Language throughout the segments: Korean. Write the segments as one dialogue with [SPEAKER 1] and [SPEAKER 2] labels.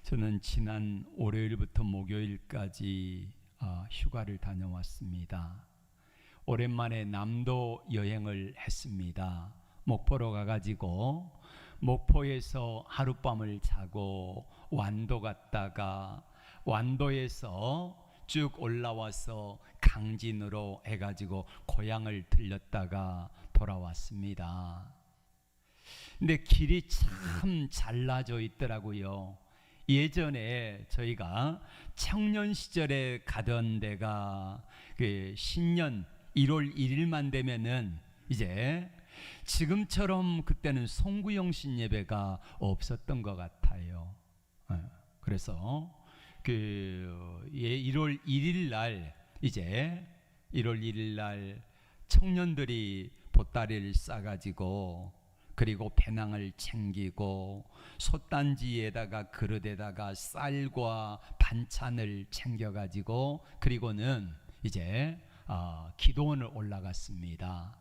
[SPEAKER 1] 저는 지난 월요일부터 목요일까지 휴가를 다녀왔습니다. 오랜만에 남도 여행을 했습니다. 목포로 가가지고 목포에서 하룻밤을 자고 완도 갔다가 완도에서 쭉 올라와서 강진으로 해가지고 고향을 들렸다가 돌아왔습니다. 근데 길이 참 잘라져 있더라고요. 예전에 저희가 청년 시절에 가던 데가 신년 1월 1일만 되면은 이제 지금처럼 그때는 송구영신 예배가 없었던 것 같아요. 그래서 1월 1일 날 이제 1월 1일 날 청년들이 보따리를 싸가지고 그리고 배낭을 챙기고 솥단지에다가 그릇에다가 쌀과 반찬을 챙겨가지고 그리고는 이제 기도원을 올라갔습니다.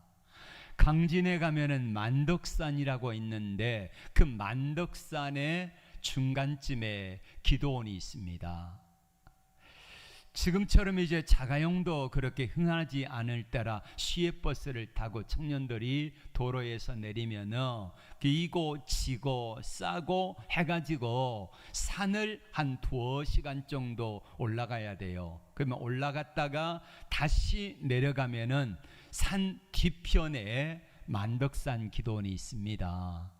[SPEAKER 1] 강진에 가면은 만덕산이라고 있는데 그 만덕산의 중간쯤에 기도원이 있습니다. 지금처럼 이제 자가용도 그렇게 흥하지 않을 때라 시외버스를 타고 청년들이 도로에서 내리면은 이고 지고 싸고 해가지고 산을 한 2시간 정도 올라가야 돼요. 그러면 올라갔다가 다시 내려가면은 산 뒤편에 만덕산 기도원이 있습니다.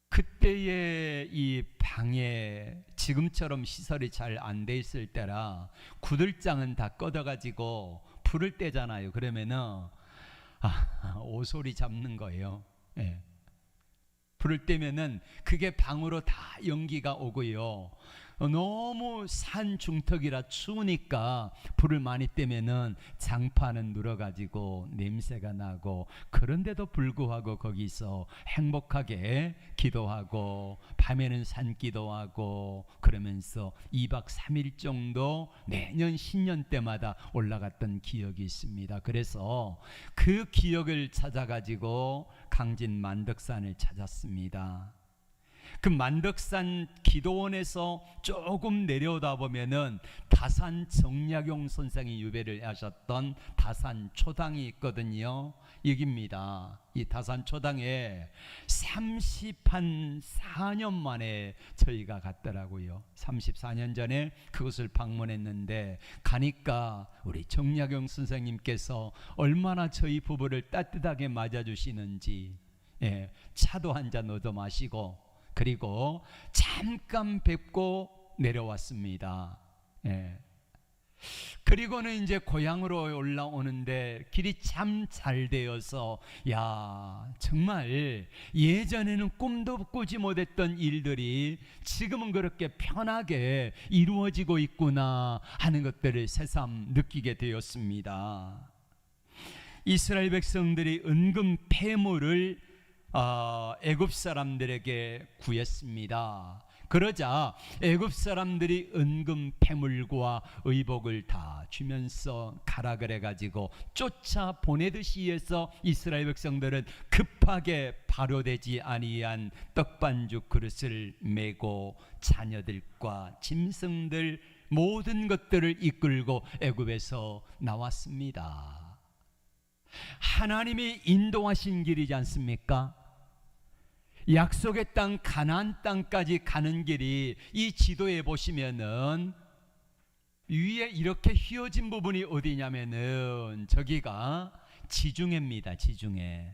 [SPEAKER 1] 그때의 이 방에 지금처럼 시설이 잘 안 돼 있을 때라 구들장은 다 꺼져가지고 불을 떼잖아요. 그러면은 오소리 잡는 거예요. 예. 불을 떼면은 그게 방으로 다 연기가 오고요. 너무 산 중턱이라 추우니까 불을 많이 떼면은 장판은 눌어가지고 냄새가 나고, 그런데도 불구하고 거기서 행복하게 기도하고 밤에는 산기도하고 그러면서 2박 3일 정도 매년 신년 때마다 올라갔던 기억이 있습니다. 그래서 그 기억을 찾아가지고 강진 만덕산을 찾았습니다. 그 만덕산 기도원에서 조금 내려오다 보면은 다산 정약용 선생이 유배를 하셨던 다산 초당이 있거든요. 여기입니다. 이 다산 초당에 34년 만에 저희가 갔더라고요. 34년 전에 그곳을 방문했는데 가니까 우리 정약용 선생님께서 얼마나 저희 부부를 따뜻하게 맞아주시는지, 차도 한 잔 얻어 마시고 그리고 잠깐 뵙고 내려왔습니다. 그리고는 이제 고향으로 올라오는데 길이 참 잘 되어서 정말 예전에는 꿈도 꾸지 못했던 일들이 지금은 그렇게 편하게 이루어지고 있구나 하는 것들을 새삼 느끼게 되었습니다. 이스라엘 백성들이 은금 폐물을 애굽 사람들에게 구했습니다. 그러자 애굽 사람들이 은금 폐물과 의복을 다 주면서 가라 그래가지고 쫓아 보내듯이 해서 이스라엘 백성들은 급하게 발효되지 아니한 떡반죽 그릇을 메고 자녀들과 짐승들 모든 것들을 이끌고 애굽에서 나왔습니다. 하나님이 인도하신 길이지 않습니까? 약속의 땅 가나안 땅까지 가는 길이 이 지도에 보시면은 위에 이렇게 휘어진 부분이 어디냐면은 저기가 지중해입니다. 지중해.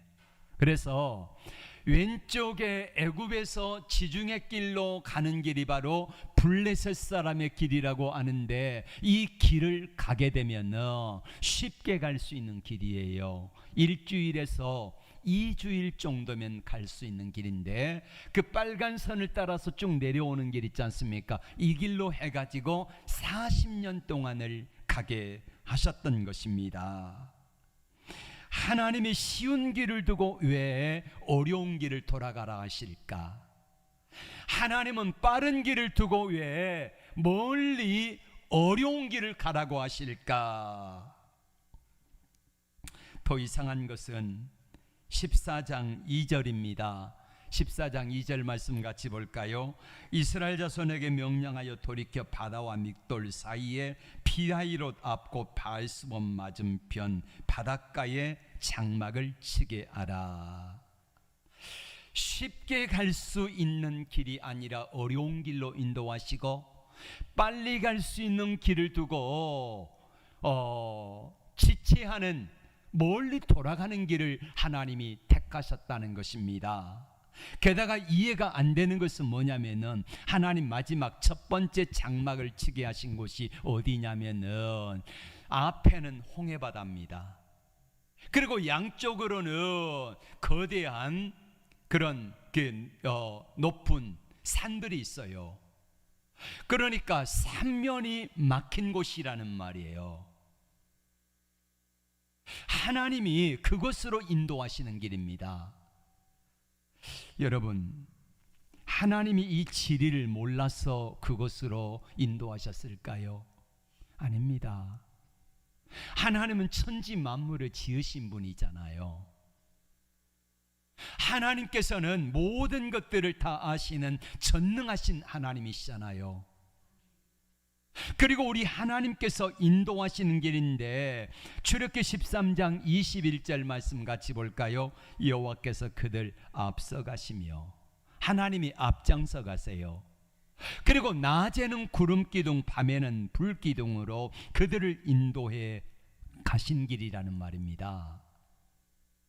[SPEAKER 1] 그래서 왼쪽에 애굽에서 지중해 길로 가는 길이 바로 블레셋 사람의 길이라고 하는데, 이 길을 가게 되면은 쉽게 갈 수 있는 길이에요. 일주일에서 2주일 정도면 갈 수 있는 길인데, 그 빨간 선을 따라서 쭉 내려오는 길 있지 않습니까? 이 길로 해가지고 40년 동안을 가게 하셨던 것입니다. 하나님이 쉬운 길을 두고 왜 어려운 길을 돌아가라 하실까? 하나님은 빠른 길을 두고 왜 멀리 어려운 길을 가라고 하실까? 더 이상한 것은 14장 2절입니다. 14장 2절 말씀 같이 볼까요? 이스라엘 자손에게 명령하여 돌이켜 바다와 믹돌 사이에 피하히롯 앞곧 바알스몬 맞은편 바닷가에 장막을 치게 하라. 쉽게 갈 수 있는 길이 아니라 어려운 길로 인도하시고, 빨리 갈 수 있는 길을 두고 지체하는 멀리 돌아가는 길을 하나님이 택하셨다는 것입니다. 게다가 이해가 안 되는 것은 뭐냐면은, 하나님 마지막 첫 번째 장막을 치게 하신 곳이 어디냐면은 앞에는 홍해바다입니다. 그리고 양쪽으로는 거대한 그런 높은 산들이 있어요. 그러니까 삼면이 막힌 곳이라는 말이에요. 하나님이 그곳으로 인도하시는 길입니다. 여러분, 하나님이 이 지리를 몰라서 그곳으로 인도하셨을까요? 아닙니다. 하나님은 천지 만물을 지으신 분이잖아요. 하나님께서는 모든 것들을 다 아시는 전능하신 하나님이시잖아요. 그리고 우리 하나님께서 인도하시는 길인데, 출애굽기 13장 21절 말씀 같이 볼까요? 여호와께서 그들 앞서 가시며, 하나님이 앞장서 가세요. 그리고 낮에는 구름기둥, 밤에는 불기둥으로 그들을 인도해 가신 길이라는 말입니다.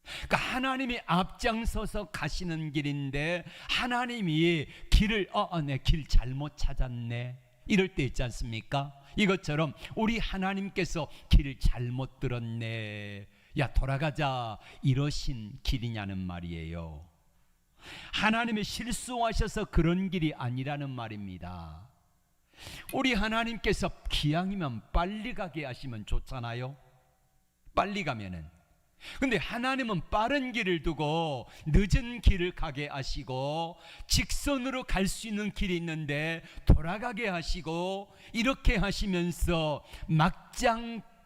[SPEAKER 1] 그러니까 하나님이 앞장서서 가시는 길인데, 하나님이 길을 내 길 잘못 찾았네, 이럴 때 있지 않습니까? 이것처럼 우리 하나님께서 길을 잘못 들었네, 야 돌아가자, 이러신 길이냐는 말이에요. 하나님이 실수하셔서 그런 길이 아니라는 말입니다. 우리 하나님께서 기왕이면 빨리 가게 하시면 좋잖아요. 빨리 가면은. 근데 하나님은 빠른 길을 두고 늦은 길을 가게 하시고, 직선으로 갈 수 있는 길이 있는데 돌아가게 하시고, 이렇게 하시면서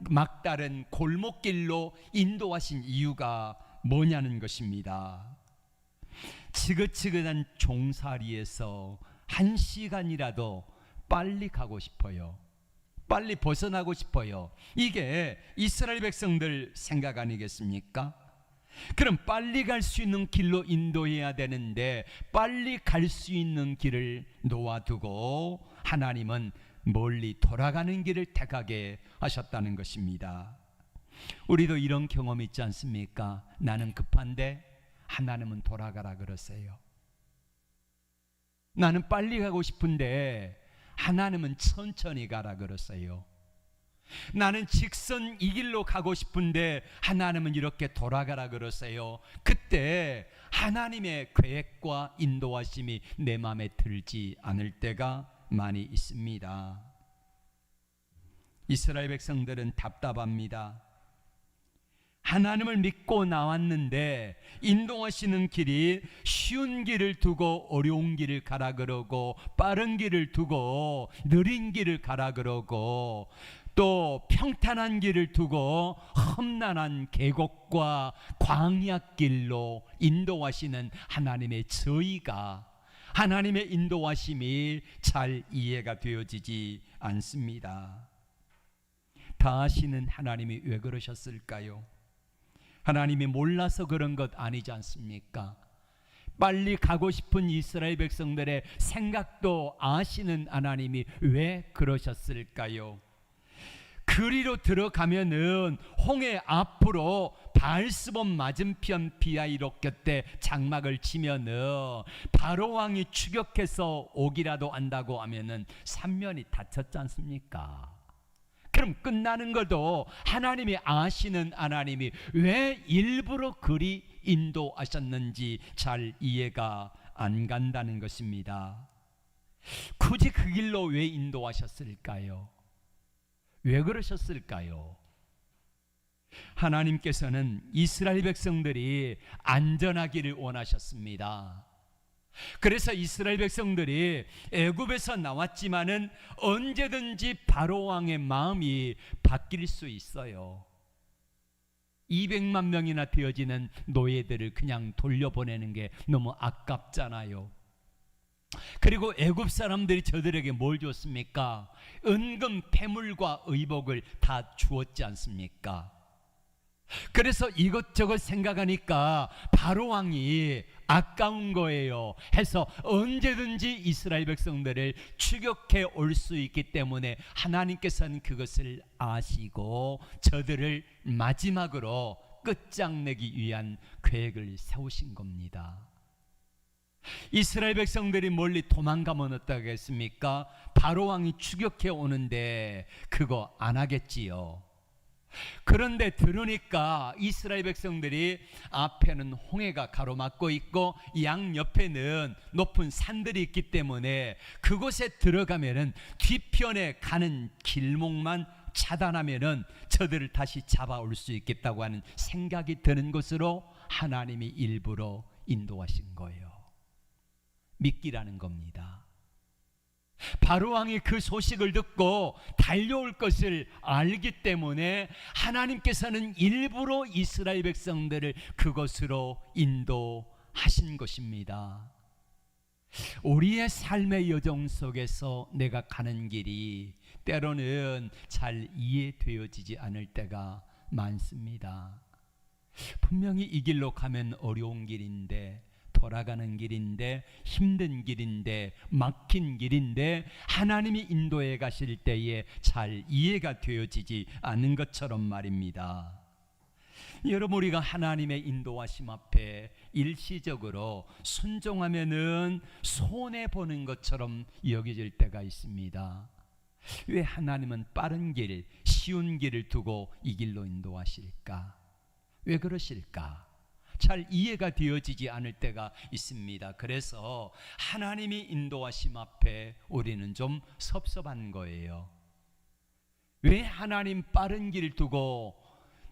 [SPEAKER 1] 막다른 골목길로 인도하신 이유가 뭐냐는 것입니다. 지긋지긋한 종살이에서 1시간이라도 빨리 가고 싶어요. 빨리 벗어나고 싶어요. 이게 이스라엘 백성들 생각 아니겠습니까? 그럼 빨리 갈 수 있는 길로 인도해야 되는데, 빨리 갈 수 있는 길을 놓아두고 하나님은 멀리 돌아가는 길을 택하게 하셨다는 것입니다. 우리도 이런 경험 있지 않습니까? 나는 급한데 하나님은 돌아가라 그러세요. 나는 빨리 가고 싶은데 하나님은 천천히 가라 그러세요. 나는 직선 이 길로 가고 싶은데 하나님은 이렇게 돌아가라 그러세요. 그때 하나님의 계획과 인도하심이 내 마음에 들지 않을 때가 많이 있습니다. 이스라엘 백성들은 답답합니다. 하나님을 믿고 나왔는데 인도하시는 길이 쉬운 길을 두고 어려운 길을 가라 그러고, 빠른 길을 두고 느린 길을 가라 그러고, 또 평탄한 길을 두고 험난한 계곡과 광야길로 인도하시는 하나님의 저희가, 하나님의 인도하심이 잘 이해가 되어지지 않습니다. 다 아시는 하나님이 왜 그러셨을까요? 하나님이 몰라서 그런 것 아니지 않습니까? 빨리 가고 싶은 이스라엘 백성들의 생각도 아시는 하나님이 왜 그러셨을까요? 그리로 들어가면은 홍해 앞으로 바알스몬 맞은편 비하이롯 곁에 장막을 치면은 바로 왕이 추격해서 오기라도 한다고 하면은 삼면이 닫혔지 않습니까? 그럼 끝나는 것도 하나님이 아시는 하나님이 왜 일부러 그리 인도하셨는지 잘 이해가 안 간다는 것입니다. 굳이 그 길로 왜 인도하셨을까요? 왜 그러셨을까요? 하나님께서는 이스라엘 백성들이 안전하기를 원하셨습니다. 그래서 이스라엘 백성들이 애굽에서 나왔지만은 언제든지 바로 왕의 마음이 바뀔 수 있어요. 200만 명이나 되어지는 노예들을 그냥 돌려보내는 게 너무 아깝잖아요. 그리고 애굽 사람들이 저들에게 뭘 줬습니까? 은금, 패물과 의복을 다 주었지 않습니까? 그래서 이것저것 생각하니까 바로 왕이 아까운 거예요. 해서 언제든지 이스라엘 백성들을 추격해 올 수 있기 때문에 하나님께서는 그것을 아시고 저들을 마지막으로 끝장내기 위한 계획을 세우신 겁니다. 이스라엘 백성들이 멀리 도망가면 어떠겠습니까? 바로 왕이 추격해 오는데 그거 안 하겠지요. 그런데 들으니까 이스라엘 백성들이 앞에는 홍해가 가로막고 있고 양 옆에는 높은 산들이 있기 때문에 그곳에 들어가면은 뒤편에 가는 길목만 차단하면은 저들을 다시 잡아올 수 있겠다고 하는 생각이 드는 것으로 하나님이 일부러 인도하신 거예요. 믿기라는 겁니다. 바로 왕이 그 소식을 듣고 달려올 것을 알기 때문에 하나님께서는 일부러 이스라엘 백성들을 그곳으로 인도하신 것입니다. 우리의 삶의 여정 속에서 내가 가는 길이 때로는 잘 이해되어지지 않을 때가 많습니다. 분명히 이 길로 가면 어려운 길인데, 돌아가는 길인데, 힘든 길인데, 막힌 길인데 하나님이 인도해 가실 때에 잘 이해가 되어지지 않는 것처럼 말입니다. 여러분, 우리가 하나님의 인도하심 앞에 일시적으로 순종하면은 손해보는 것처럼 여겨질 때가 있습니다. 왜 하나님은 빠른 길, 쉬운 길을 두고 이 길로 인도하실까? 왜 그러실까? 잘 이해가 되어지지 않을 때가 있습니다. 그래서 하나님이 인도하심 앞에 우리는 좀 섭섭한 거예요. 왜 하나님 빠른 길 두고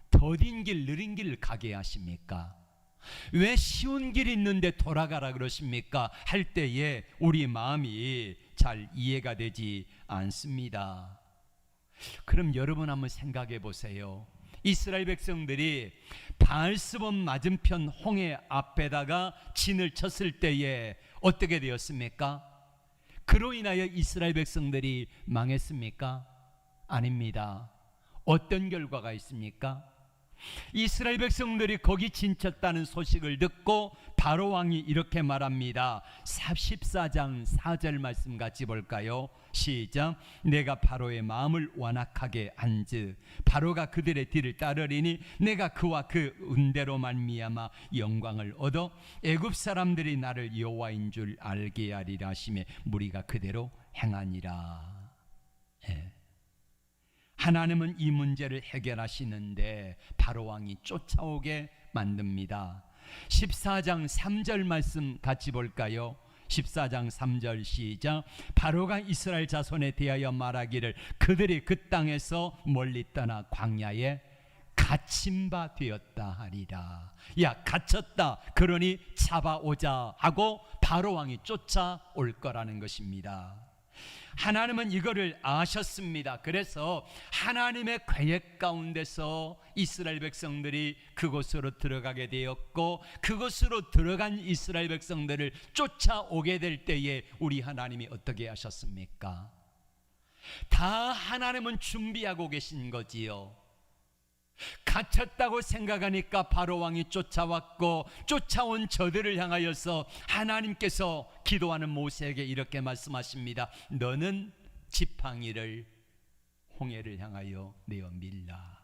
[SPEAKER 1] 더딘 길, 느린 길을 가게 하십니까? 왜 쉬운 길이 있는데 돌아가라 그러십니까? 할 때에 우리 마음이 잘 이해가 되지 않습니다. 그럼 여러분 한번 생각해 보세요. 이스라엘 백성들이 바알스본 맞은편 홍해 앞에다가 진을 쳤을 때에 어떻게 되었습니까? 그로 인하여 이스라엘 백성들이 망했습니까? 아닙니다. 어떤 결과가 있습니까? 이스라엘 백성들이 거기 진쳤다는 소식을 듣고 바로 왕이 이렇게 말합니다. 14장 4절 말씀 같이 볼까요? 시작. 내가 바로의 마음을 완악하게 한즉 바로가 그들의 뒤를 따르리니 내가 그와 그 은대로 말미암아 영광을 얻어 애굽 사람들이 나를 여호와인 줄 알게 하리라 하시매 무리가 그대로 행하니라. 하나님은 이 문제를 해결하시는데 바로 왕이 쫓아오게 만듭니다. 14장 3절 말씀 같이 볼까요? 14장 3절 시작. 바로가 이스라엘 자손에 대하여 말하기를 그들이 그 땅에서 멀리 떠나 광야에 갇힌 바 되었다 하리라. 야, 갇혔다. 그러니 잡아오자 하고 바로 왕이 쫓아올 거라는 것입니다. 하나님은 이거를 아셨습니다. 그래서 하나님의 계획 가운데서 이스라엘 백성들이 그곳으로 들어가게 되었고 그곳으로 들어간 이스라엘 백성들을 쫓아오게 될 때에 우리 하나님이 어떻게 하셨습니까? 다 하나님은 준비하고 계신 거지요. 갇혔다고 생각하니까 바로 왕이 쫓아왔고 쫓아온 저들을 향하여서 하나님께서 기도하는 모세에게 이렇게 말씀하십니다. 너는 지팡이를 홍해를 향하여 내어 밀라.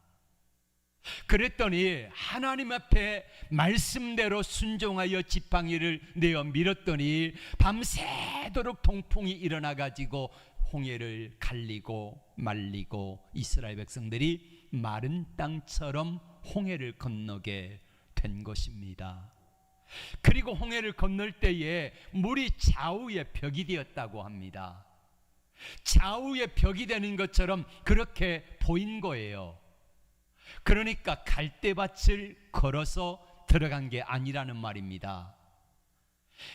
[SPEAKER 1] 그랬더니 하나님 앞에 말씀대로 순종하여 지팡이를 내어 밀었더니 밤새도록 동풍이 일어나 가지고 홍해를 갈리고 말리고 이스라엘 백성들이 마른 땅처럼 홍해를 건너게 된 것입니다. 그리고 홍해를 건널 때에 물이 좌우의 벽이 되었다고 합니다. 좌우의 벽이 되는 것처럼 그렇게 보인 거예요. 그러니까 갈대밭을 걸어서 들어간 게 아니라는 말입니다.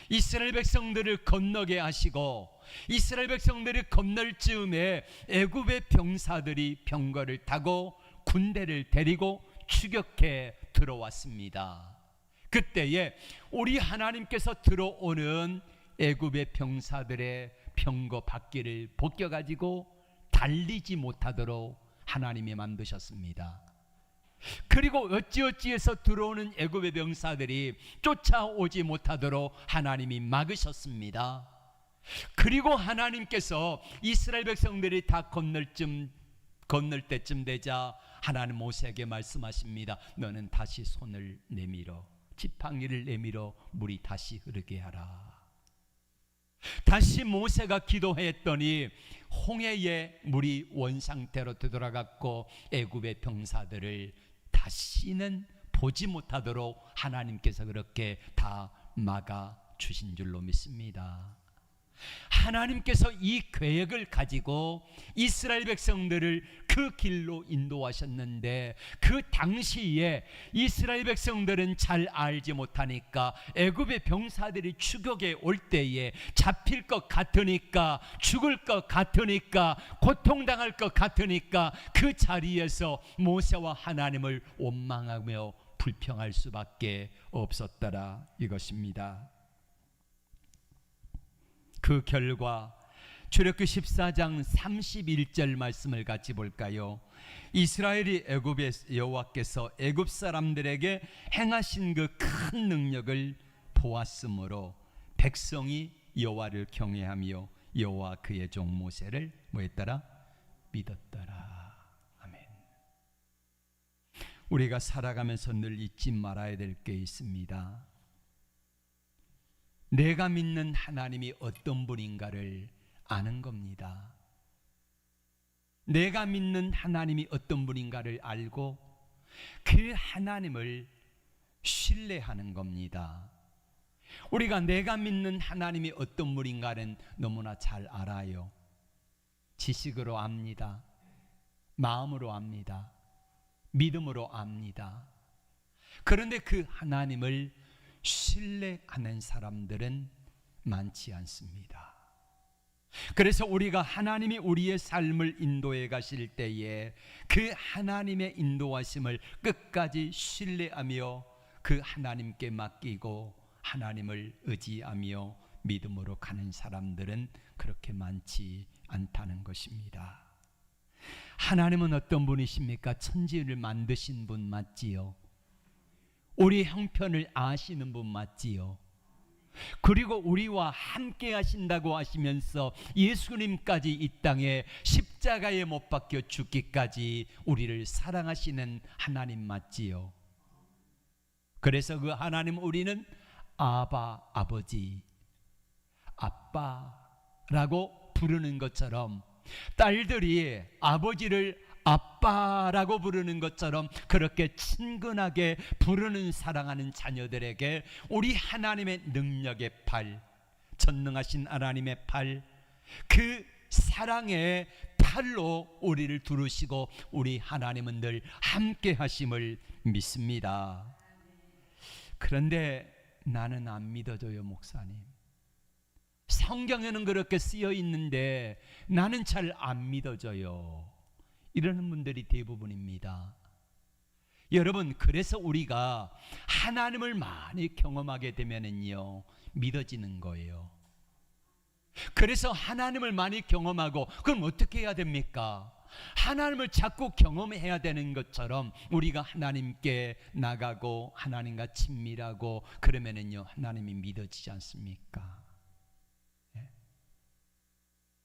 [SPEAKER 1] 이스라엘 백성들을 건너게 하시고 이스라엘 백성들이 건널 즈음에 애굽의 병사들이 병거를 타고 군대를 데리고 추격해 들어왔습니다. 그때에 우리 하나님께서 들어오는 애굽의 병사들의 병거 바퀴를 벗겨가지고 달리지 못하도록 하나님이 만드셨습니다. 그리고 어찌어찌해서 들어오는 애굽의 병사들이 쫓아오지 못하도록 하나님이 막으셨습니다. 그리고 하나님께서 이스라엘 백성들이 다 건널 때쯤 되자 하나님 모세에게 말씀하십니다. 너는 다시 손을 내밀어 지팡이를 내밀어 물이 다시 흐르게 하라. 다시 모세가 기도했더니 홍해의 물이 원상태로 되돌아갔고 애굽의 병사들을 다시는 보지 못하도록 하나님께서 그렇게 다 막아 주신 줄로 믿습니다. 하나님께서 이 계획을 가지고 이스라엘 백성들을 그 길로 인도하셨는데 그 당시에 이스라엘 백성들은 잘 알지 못하니까 애굽의 병사들이 추격에 올 때에 잡힐 것 같으니까, 죽을 것 같으니까, 고통당할 것 같으니까 그 자리에서 모세와 하나님을 원망하며 불평할 수밖에 없었더라 이것입니다. 그 결과 출애굽기 14장 31절 말씀을 같이 볼까요? 이스라엘이 애굽의 여호와께서 애굽 사람들에게 행하신 그 큰 능력을 보았으므로 백성이 여호와를 경외하며 여호와 그의 종 모세를 뭐했더라? 믿었더라. 아멘. 우리가 살아가면서 늘 잊지 말아야 될 게 있습니다. 내가 믿는 하나님이 어떤 분인가를 아는 겁니다. 내가 믿는 하나님이 어떤 분인가를 알고 그 하나님을 신뢰하는 겁니다. 우리가 내가 믿는 하나님이 어떤 분인가는 너무나 잘 알아요. 지식으로 압니다. 마음으로 압니다. 믿음으로 압니다. 그런데 그 하나님을 신뢰하는 사람들은 많지 않습니다. 그래서 우리가 하나님이 우리의 삶을 인도해 가실 때에 그 하나님의 인도하심을 끝까지 신뢰하며 그 하나님께 맡기고 하나님을 의지하며 믿음으로 가는 사람들은 그렇게 많지 않다는 것입니다. 하나님은 어떤 분이십니까? 천지를 만드신 분 맞지요? 우리 형편을 아시는 분 맞지요? 그리고 우리와 함께 하신다고 하시면서 예수님까지 이 땅에 십자가에 못 박혀 죽기까지 우리를 사랑하시는 하나님 맞지요? 그래서 그 하나님 우리는 아바, 아버지, 아빠라고 부르는 것처럼 딸들이 아버지를 아빠라고 부르는 것처럼 그렇게 친근하게 부르는 사랑하는 자녀들에게 우리 하나님의 능력의 팔, 전능하신 하나님의 팔, 그 사랑의 팔로 우리를 두르시고 우리 하나님은 늘 함께 하심을 믿습니다. 그런데 나는 안 믿어져요, 목사님. 성경에는 그렇게 쓰여 있는데 나는 잘 안 믿어져요. 이러는 분들이 대부분입니다. 여러분, 그래서 우리가 하나님을 많이 경험하게 되면은요 믿어지는 거예요. 그래서 하나님을 많이 경험하고 그럼 어떻게 해야 됩니까? 하나님을 자꾸 경험해야 되는 것처럼 우리가 하나님께 나가고 하나님과 친밀하고 그러면은요 하나님이 믿어지지 않습니까?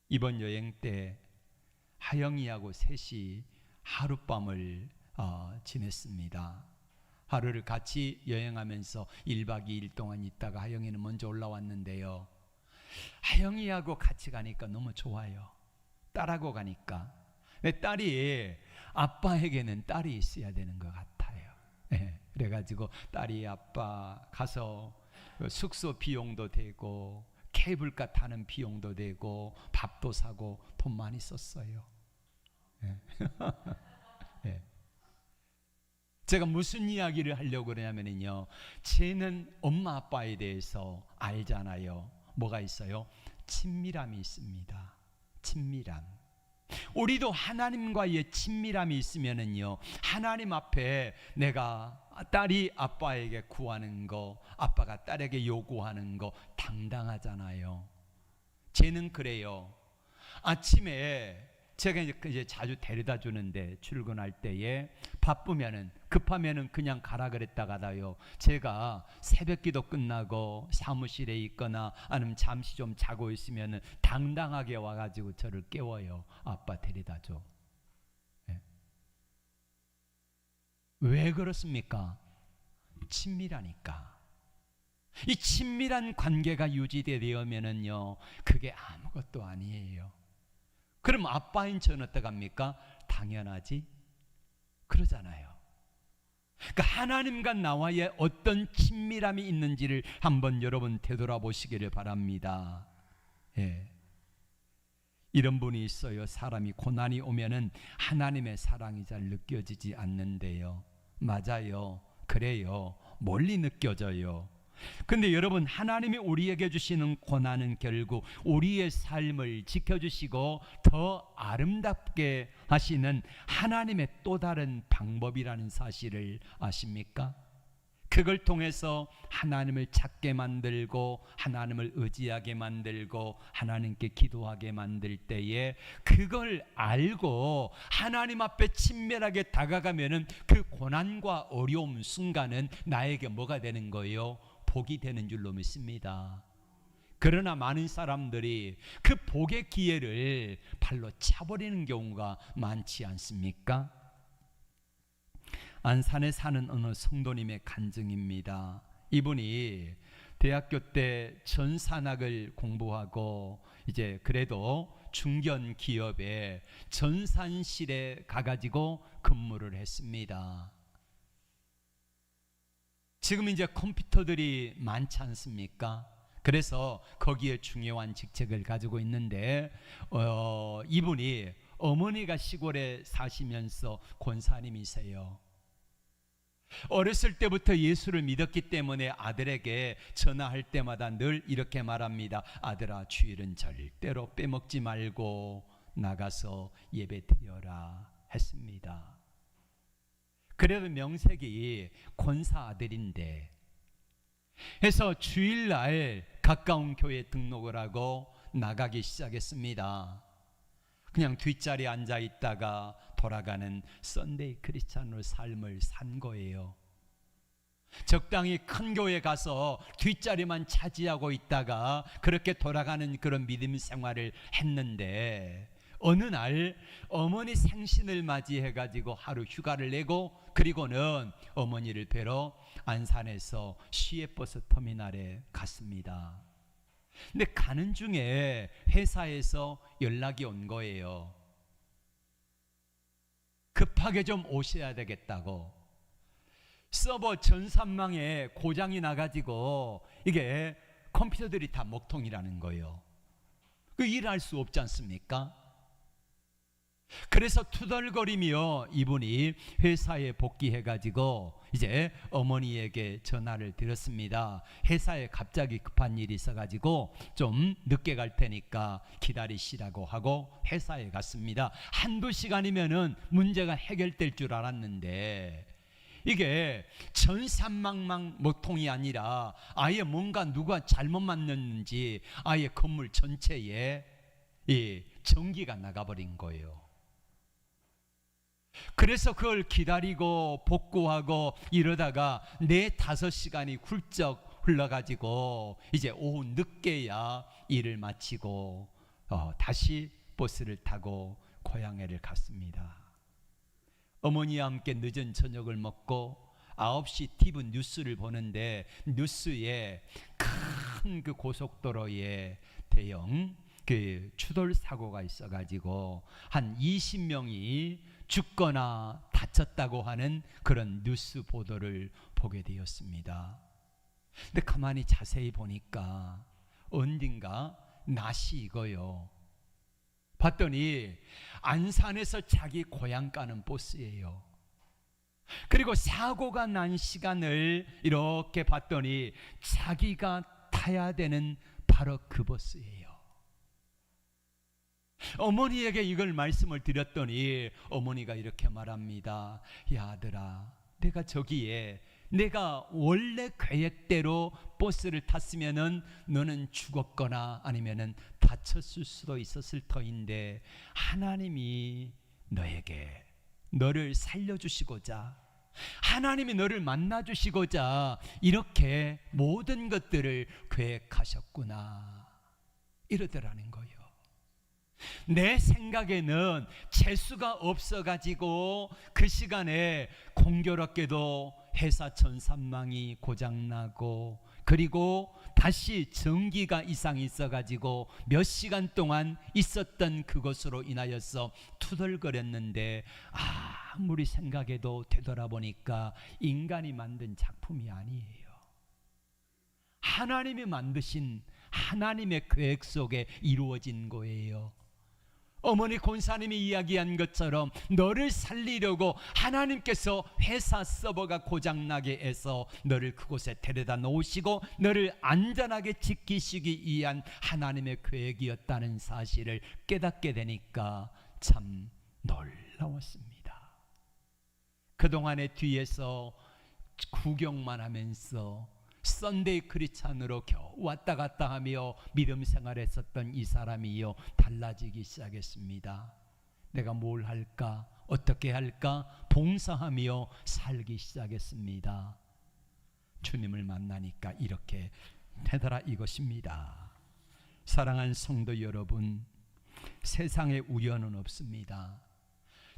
[SPEAKER 1] 이번 여행 때 하영이하고 셋이 하룻밤을 지냈습니다. 하루를 같이 여행하면서 1박 2일 동안 있다가 하영이는 먼저 올라왔는데요, 하영이하고 같이 가니까 너무 좋아요. 딸하고 가니까. 딸이 아빠에게는 딸이 있어야 되는 것 같아요. 그래가지고 딸이 아빠 가서 숙소 비용도 되고 케이블카 타는 비용도 되고 밥도 사고 돈 많이 썼어요. 제가 무슨 이야기를 하려고 그러냐면요, 쟤는 엄마 아빠에 대해서 알잖아요. 뭐가 있어요? 친밀함이 있습니다. 친밀함. 우리도 하나님과의 친밀함이 있으면은요, 하나님 앞에 내가 딸이 아빠에게 구하는 거, 아빠가 딸에게 요구하는 거 당당하잖아요. 쟤는 그래요. 아침에 제가 이제 자주 데려다 주는데, 출근할 때에 바쁘면은, 급하면은 그냥 가라 그랬다가요, 제가 새벽기도 끝나고 사무실에 있거나 아니면 잠시 좀 자고 있으면은 당당하게 와가지고 저를 깨워요. 아빠 데려다 줘. 네. 왜 그렇습니까? 친밀하니까. 이 친밀한 관계가 유지되면은요, 그게 아무것도 아니에요. 그럼 아빠인 저는 어떡합니까? 당연하지? 그러잖아요. 그러니까 하나님과 나와의 어떤 친밀함이 있는지를 한번 여러분 되돌아보시기를 바랍니다. 예. 이런 분이 있어요. 사람이 고난이 오면은 하나님의 사랑이 잘 느껴지지 않는데요. 맞아요. 그래요. 멀리 느껴져요. 근데 여러분, 하나님이 우리에게 주시는 고난은 결국 우리의 삶을 지켜주시고 더 아름답게 하시는 하나님의 또 다른 방법이라는 사실을 아십니까? 그걸 통해서 하나님을 찾게 만들고 하나님을 의지하게 만들고 하나님께 기도하게 만들 때에, 그걸 알고 하나님 앞에 친밀하게 다가가면은 그 고난과 어려움 순간은 나에게 뭐가 되는 거예요? 복이 되는 줄로 믿습니다. 그러나 많은 사람들이 그 복의 기회를 발로 차버리는 경우가 많지 않습니까? 안산에 사는 어느 성도님의 간증입니다. 이분이 대학교 때 전산학을 공부하고 이제 그래도 중견 기업에 전산실에 가가지고 근무를 했습니다. 지금 이제 컴퓨터들이 많지 않습니까? 그래서 거기에 중요한 직책을 가지고 있는데, 이분이 어머니가 시골에 사시면서 권사님이세요. 어렸을 때부터 예수를 믿었기 때문에 아들에게 전화할 때마다 늘 이렇게 말합니다. 아들아, 주일은 절대로 빼먹지 말고 나가서 예배 드려라 했습니다. 그래도 명색이 권사 아들인데 해서 주일날 가까운 교회에 등록을 하고 나가기 시작했습니다. 그냥 뒷자리에 앉아 있다가 돌아가는 썬데이 크리스찬으로 삶을 산 거예요. 적당히 큰 교회 가서 뒷자리만 차지하고 있다가 그렇게 돌아가는 그런 믿음 생활을 했는데, 어느 날 어머니 생신을 맞이해 가지고 하루 휴가를 내고, 그리고는 어머니를 뵈러 안산에서 시외버스 터미널에 갔습니다. 근데 가는 중에 회사에서 연락이 온 거예요. 급하게 좀 오셔야 되겠다고. 서버 전산망에 고장이 나가지고 이게 컴퓨터들이 다 먹통이라는 거예요. 그 일할 수 없지 않습니까? 그래서 투덜거리며 이분이 회사에 복귀해가지고 이제 어머니에게 전화를 드렸습니다. 회사에 갑자기 급한 일이 있어가지고 좀 늦게 갈 테니까 기다리시라고 하고 회사에 갔습니다. 한두 시간이면은 문제가 해결될 줄 알았는데, 이게 전산망 먹통이 아니라 아예 뭔가 누가 잘못 만났는지 아예 건물 전체에 이 전기가 나가버린 거예요. 그래서 그걸 기다리고 복구하고 이러다가 4-5시간이 훌쩍 흘러가지고 이제 오후 늦게야 일을 마치고 다시 버스를 타고 고향에를 갔습니다. 어머니와 함께 늦은 저녁을 먹고 9시 TV 뉴스를 보는데, 뉴스에 큰 그 고속도로에 대형 그 추돌 사고가 있어가지고 한 20명이 죽거나 다쳤다고 하는 그런 뉴스 보도를 보게 되었습니다. 근데 가만히 자세히 보니까 언젠가 낯이 익어요. 봤더니 안산에서 자기 고향 가는 버스예요. 그리고 사고가 난 시간을 이렇게 봤더니 자기가 타야 되는 바로 그 버스예요. 어머니에게 이걸 말씀을 드렸더니 어머니가 이렇게 말합니다. 야 아들아, 내가 저기에 내가 원래 계획대로 버스를 탔으면은 너는 죽었거나 아니면은 다쳤을 수도 있었을 터인데 하나님이 너에게 너를 살려주시고자, 하나님이 너를 만나주시고자 이렇게 모든 것들을 계획하셨구나, 이러더라는 거예요. 내 생각에는 재수가 없어가지고 그 시간에 공교롭게도 회사 전산망이 고장나고, 그리고 다시 전기가 이상이 있어가지고 몇 시간 동안 있었던 그것으로 인하여서 투덜거렸는데, 아무리 생각해도 되돌아보니까 인간이 만든 작품이 아니에요. 하나님이 만드신 하나님의 계획 속에 이루어진 거예요. 어머니 권사님이 이야기한 것처럼 너를 살리려고 하나님께서 회사 서버가 고장나게 해서 너를 그곳에 데려다 놓으시고 너를 안전하게 지키시기 위한 하나님의 계획이었다는 사실을 깨닫게 되니까 참 놀라웠습니다. 그동안에 뒤에서 구경만 하면서 썬데이 크리스찬으로 겨우 왔다 갔다 하며 믿음 생활했었던 이 사람이요, 달라지기 시작했습니다. 내가 뭘 할까, 어떻게 할까 봉사하며 살기 시작했습니다. 주님을 만나니까 이렇게 되더라 이것입니다. 사랑하는 성도 여러분, 세상에 우연은 없습니다.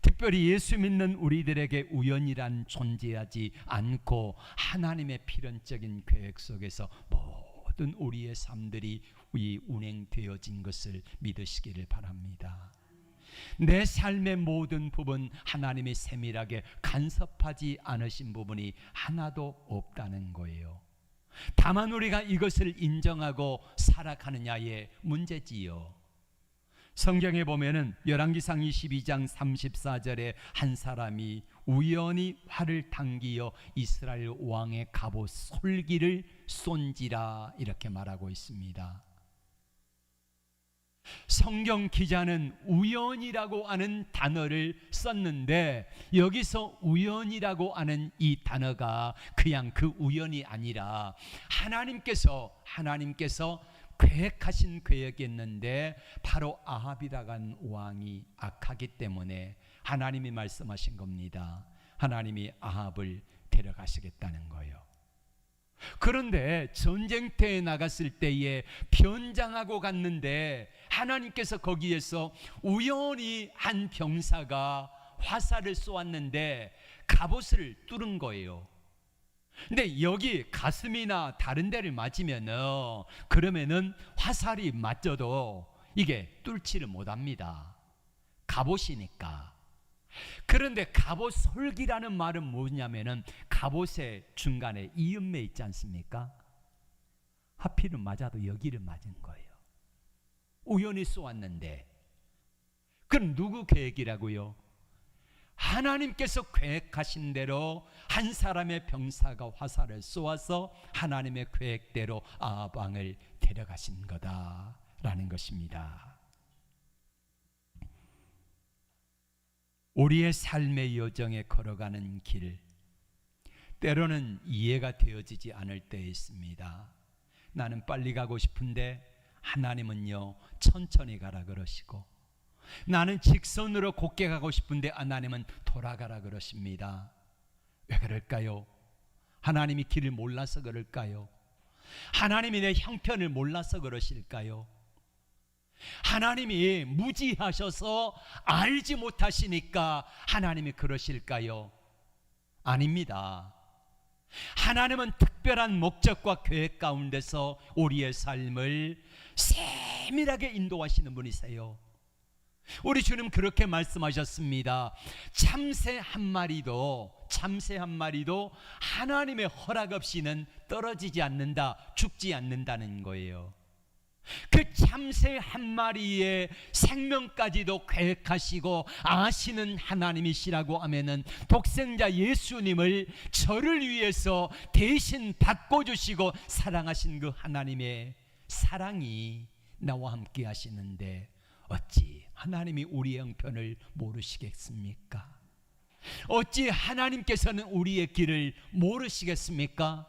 [SPEAKER 1] 특별히 예수 믿는 우리들에게 우연이란 존재하지 않고 하나님의 필연적인 계획 속에서 모든 우리의 삶들이 운행되어진 것을 믿으시기를 바랍니다. 내 삶의 모든 부분 하나님이 세밀하게 간섭하지 않으신 부분이 하나도 없다는 거예요. 다만 우리가 이것을 인정하고 살아가느냐의 문제지요. 성경에 보면은 열왕기상 22장 34절에 한 사람이 우연히 활을 당기어 이스라엘 왕의 갑옷 솔기를 쏜지라, 이렇게 말하고 있습니다. 성경 기자는 우연이라고 하는 단어를 썼는데, 여기서 우연이라고 하는 이 단어가 그냥 그 우연이 아니라 하나님께서 계획하신 계획이었는데, 바로 아합이라고 하는 왕이 악하기 때문에 하나님이 말씀하신 겁니다. 하나님이 아합을 데려가시겠다는 거예요. 그런데 전쟁터에 나갔을 때에 변장하고 갔는데 하나님께서 거기에서 우연히 한 병사가 화살을 쏘았는데 갑옷을 뚫은 거예요. 근데 여기 가슴이나 다른 데를 맞으면은, 그러면은 화살이 맞져도 이게 뚫지를 못합니다. 갑옷이니까. 그런데 갑옷 솔기라는 말은 뭐냐면은 갑옷의 중간에 이음매 있지 않습니까? 하필은 맞아도 여기를 맞은 거예요. 우연히 쏘았는데. 그럼 누구 계획이라고요? 하나님께서 계획하신 대로 한 사람의 병사가 화살을 쏘아서 하나님의 계획대로 아합 왕을 데려가신 거다라는 것입니다. 우리의 삶의 여정에 걸어가는 길, 때로는 이해가 되어지지 않을 때 있습니다. 나는 빨리 가고 싶은데 하나님은요 천천히 가라 그러시고, 나는 직선으로 곧게 가고 싶은데 하나님은 돌아가라 그러십니다. 왜 그럴까요? 하나님이 길을 몰라서 그럴까요? 하나님이 내 형편을 몰라서 그러실까요? 하나님이 무지하셔서 알지 못하시니까 하나님이 그러실까요? 아닙니다. 하나님은 특별한 목적과 계획 가운데서 우리의 삶을 세밀하게 인도하시는 분이세요. 우리 주님 그렇게 말씀하셨습니다. 참새 한 마리도 하나님의 허락 없이는 떨어지지 않는다, 죽지 않는다는 거예요. 그 참새 한 마리의 생명까지도 계획하시고 아시는 하나님이시라고 하면은 독생자 예수님을 저를 위해서 대신 바꿔주시고 사랑하신 그 하나님의 사랑이 나와 함께 하시는데 어찌 하나님이 우리의 형편을 모르시겠습니까? 어찌 하나님께서는 우리의 길을 모르시겠습니까?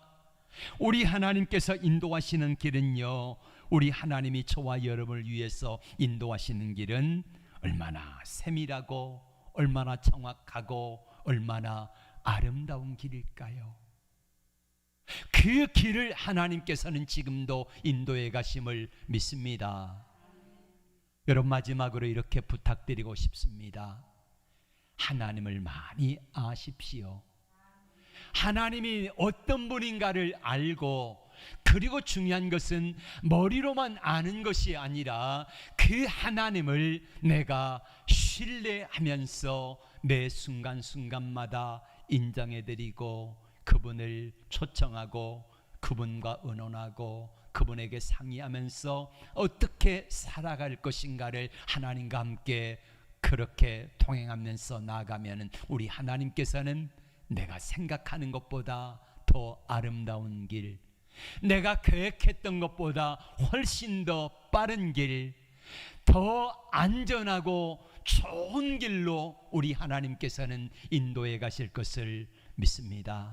[SPEAKER 1] 우리 하나님께서 인도하시는 길은요, 우리 하나님이 저와 여러분을 위해서 인도하시는 길은 얼마나 세밀하고 얼마나 정확하고 얼마나 아름다운 길일까요? 그 길을 하나님께서는 지금도 인도해 가심을 믿습니다. 여러분, 마지막으로 이렇게 부탁드리고 싶습니다. 하나님을 많이 아십시오. 하나님이 어떤 분인가를 알고, 그리고 중요한 것은 머리로만 아는 것이 아니라 그 하나님을 내가 신뢰하면서 매 순간순간마다 인정해드리고 그분을 초청하고 그분과 의논하고 그분에게 상의하면서 어떻게 살아갈 것인가를 하나님과 함께 그렇게 동행하면서 나아가면 우리 하나님께서는 내가 생각하는 것보다 더 아름다운 길, 내가 계획했던 것보다 훨씬 더 빠른 길, 더 안전하고 좋은 길로 우리 하나님께서는 인도해 가실 것을 믿습니다.